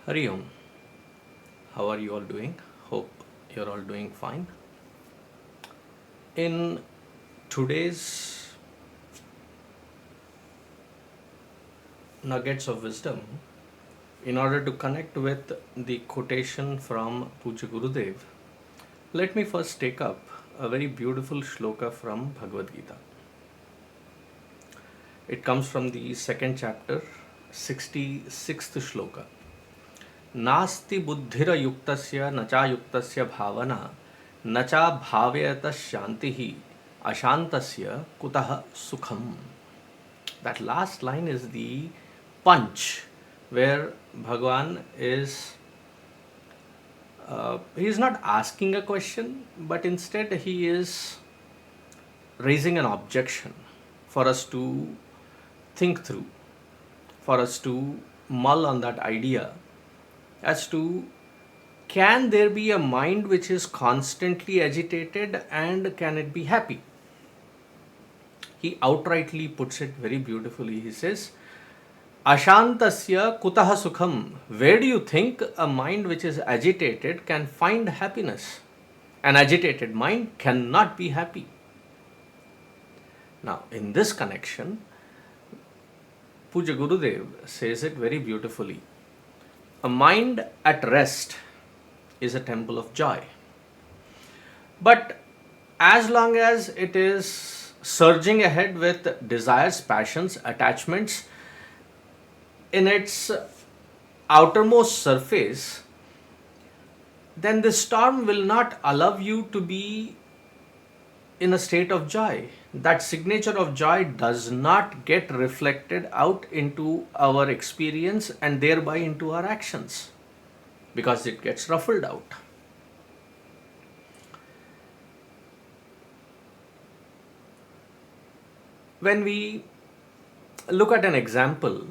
Hari Om. How are you all doing? Hope you're all doing fine. In today's nuggets of wisdom, in order to connect with the quotation from Pujya Gurudev, let me first take up a very beautiful shloka from Bhagavad Gita. It comes from the second chapter, 66th shloka. नास्ति बुद्धिर युक्तस्य न चा युक्तस्य भावना न चा भावयत शांति अशांतस्य कुतः सुखम. That last line is the punch where Bhagwan is he is not asking a question, but instead he is raising an objection for us to think through, for us to mull on that idea as to, can there be a mind which is constantly agitated and can it be happy? He outrightly puts it very beautifully. He says, Ashantasya kutaha sukham. Where do you think a mind which is agitated can find happiness? An agitated mind cannot be happy. Now, in this connection, Pujya Gurudev says it very beautifully. A mind at rest is a temple of joy. But as long as it is surging ahead with desires, passions, attachments, in its outermost surface, then this storm will not allow you to be in a state of joy. That signature of joy does not get reflected out into our experience and thereby into our actions because it gets ruffled out. When we look at an example,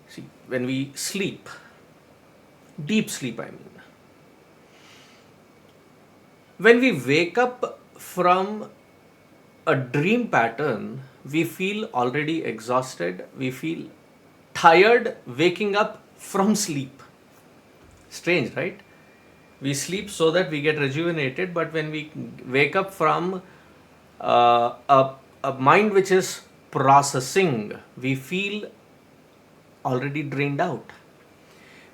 see, when we sleep, deep sleep, I mean, when we wake up from a dream pattern, we feel already exhausted, we feel tired waking up from sleep. Strange, right? We sleep so that we get rejuvenated, but when we wake up from a mind which is processing, we feel already drained out.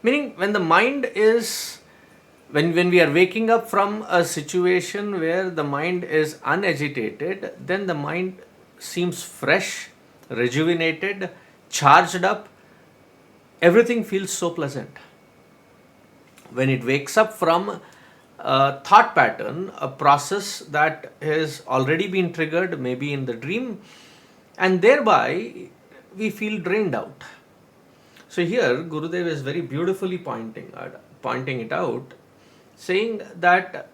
Meaning, when the mind is when we are waking up from a situation where the mind is unagitated, then the mind seems fresh, rejuvenated, charged up. Everything feels so pleasant. When it wakes up from a thought pattern, a process that has already been triggered, maybe in the dream, and thereby we feel drained out. So here Gurudev is very beautifully pointing it out, saying that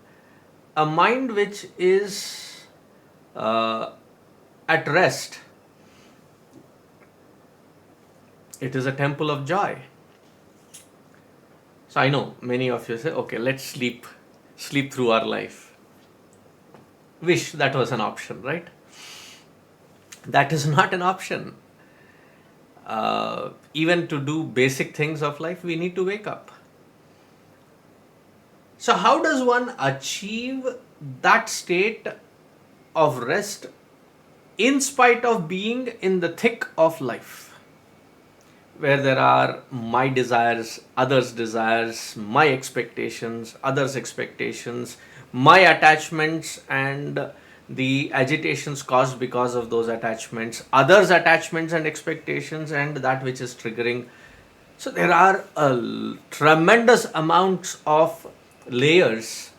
a mind which is at rest, it is a temple of joy. So I know many of you say, okay, let's sleep through our life. Wish that was an option, right? That is not an option. Even to do basic things of life, we need to wake up. So how does one achieve that state of rest in spite of being in the thick of life, where there are my desires, others' desires, my expectations, others' expectations, my attachments and the agitations caused because of those attachments, others' attachments and expectations, and that which is triggering. So there are a tremendous amounts of layers,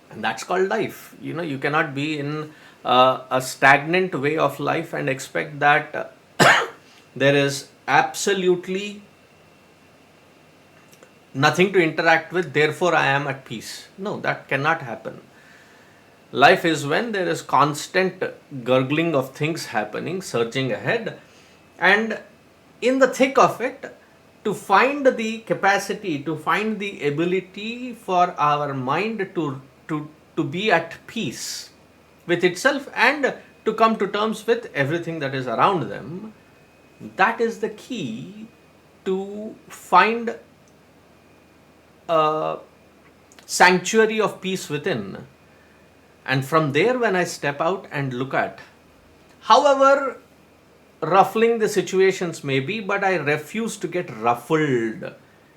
and that's called life. You cannot be in a stagnant way of life and expect that there is absolutely nothing to interact with, therefore I am at peace. No, that cannot happen. Life is when there is constant gurgling of things happening, surging ahead, and in the thick of it, to find the capacity, to find the ability for our mind to be at peace with itself and to come to terms with everything that is around them, that is the key to find a sanctuary of peace within. And from there, when I step out and look at, however ruffling the situations may be, but I refuse to get ruffled.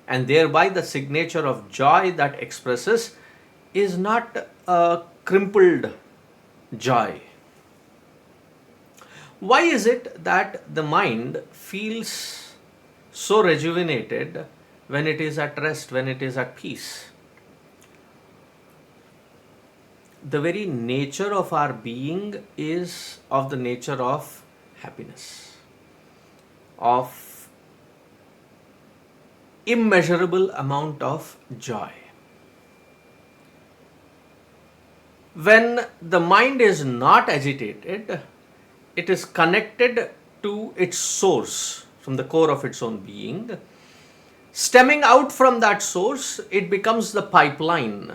And thereby, the signature of joy that expresses is not a crumpled joy. Why is it that the mind feels so rejuvenated when it is at rest, when it is at peace? The very nature of our being is of the nature of happiness, of immeasurable amount of joy. When the mind is not agitated, it is connected to its source from the core of its own being. Stemming out from that source, it becomes the pipeline,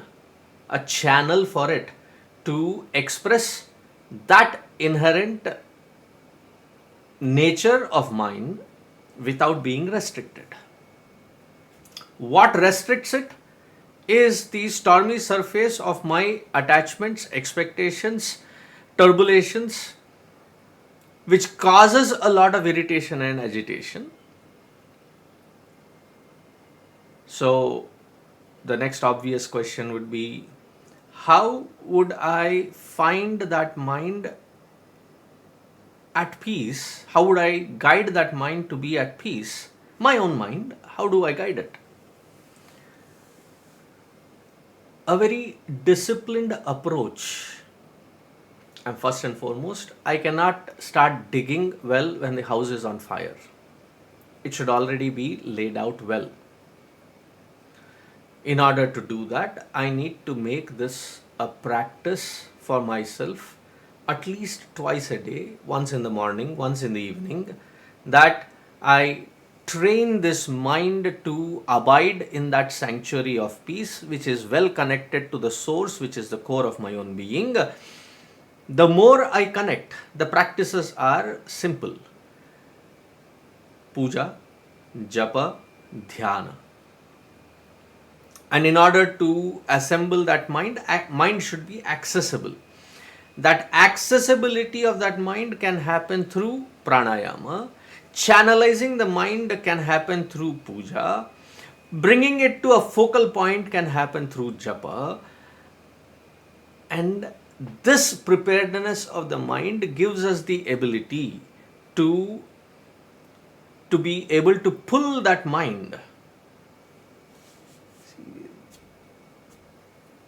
a channel for it to express that inherent nature of mind without being restricted. What restricts it is the stormy surface of my attachments, expectations, turbulences, which causes a lot of irritation and agitation. So, the next obvious question would be, how would I find that mind at peace? How would I guide that mind to be at peace? My own mind, how do I guide it? A very disciplined approach. And first and foremost, I cannot start digging well when the house is on fire. It should already be laid out well. In order to do that, I need to make this a practice for myself at least twice a day, once in the morning, once in the evening, that I train this mind to abide in that sanctuary of peace, which is well connected to the source, which is the core of my own being. The more I connect, the practices are simple. Puja, japa, dhyana. And in order to assemble that mind should be accessible. That accessibility of that mind can happen through pranayama. Channelizing the mind can happen through puja. Bringing it to a focal point can happen through japa. And this preparedness of the mind gives us the ability to be able to pull that mind.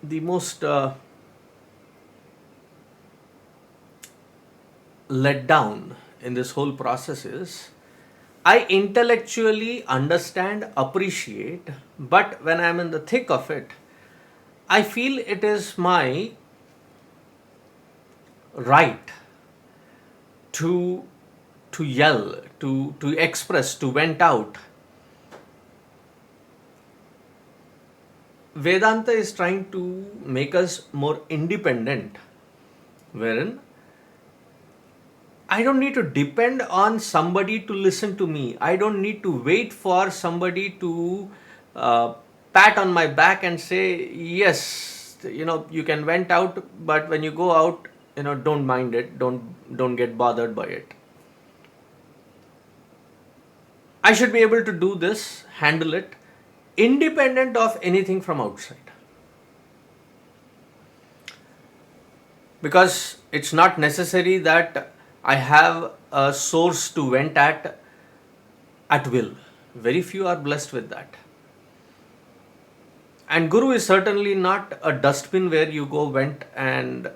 The most let down in this whole process is, I intellectually understand, appreciate, but when I am in the thick of it, I feel it is my right to yell, to express, to vent out. Vedanta is trying to make us more independent, wherein I don't need to depend on somebody to listen to me. I don't need to wait for somebody to pat on my back and say, yes, you can vent out, but when you go out, don't mind it. Don't get bothered by it. I should be able to do this, handle it, independent of anything from outside. Because it's not necessary that I have a source to vent at will. Very few are blessed with that. And Guru is certainly not a dustbin where you go vent, and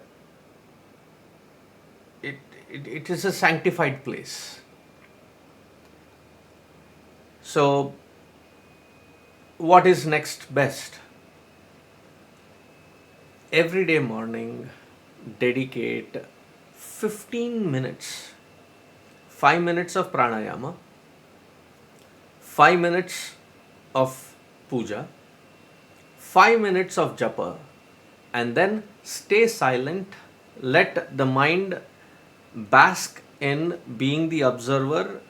it is a sanctified place. So, what is next best? Every day morning, dedicate 15 minutes, 5 minutes of pranayama, 5 minutes of puja, 5 minutes of japa, and then stay silent. Let the mind bask in being the observer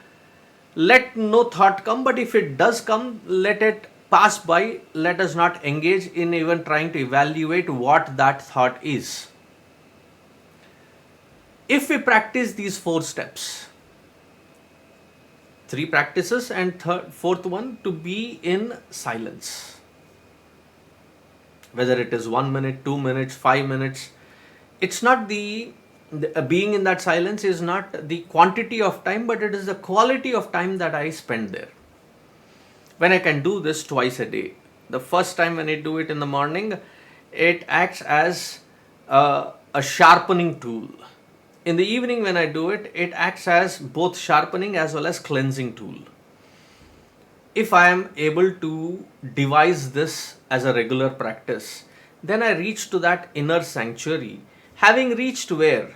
Let no thought come, but if it does come, let it pass by. Let us not engage in even trying to evaluate what that thought is. If we practice these 4 steps, 3 practices, and fourth one, to be in silence, whether it is 1 minute, 2 minutes, 5 minutes, it's not the being in that silence is not the quantity of time, but it is the quality of time that I spend there. When I can do this twice a day, the first time when I do it in the morning, it acts as a sharpening tool. In the evening when I do it, it acts as both sharpening as well as cleansing tool. If I am able to devise this as a regular practice, then I reach to that inner sanctuary. Having reached where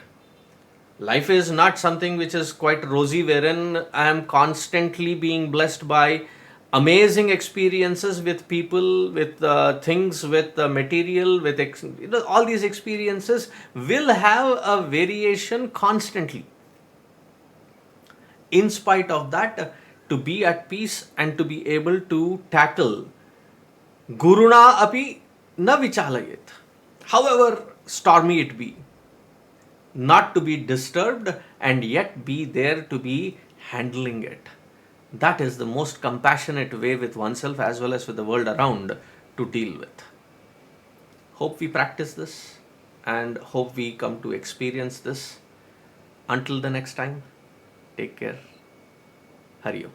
life is not something which is quite rosy, wherein I am constantly being blessed by amazing experiences with people, with things, with material, with all these experiences will have a variation constantly. In spite of that, to be at peace and to be able to tackle Guruna api na vichalayet, however stormy it be, not to be disturbed and yet be there to be handling it. That is the most compassionate way with oneself as well as with the world around to deal with. Hope we practice this and hope we come to experience this. Until the next time, take care. Hari Om.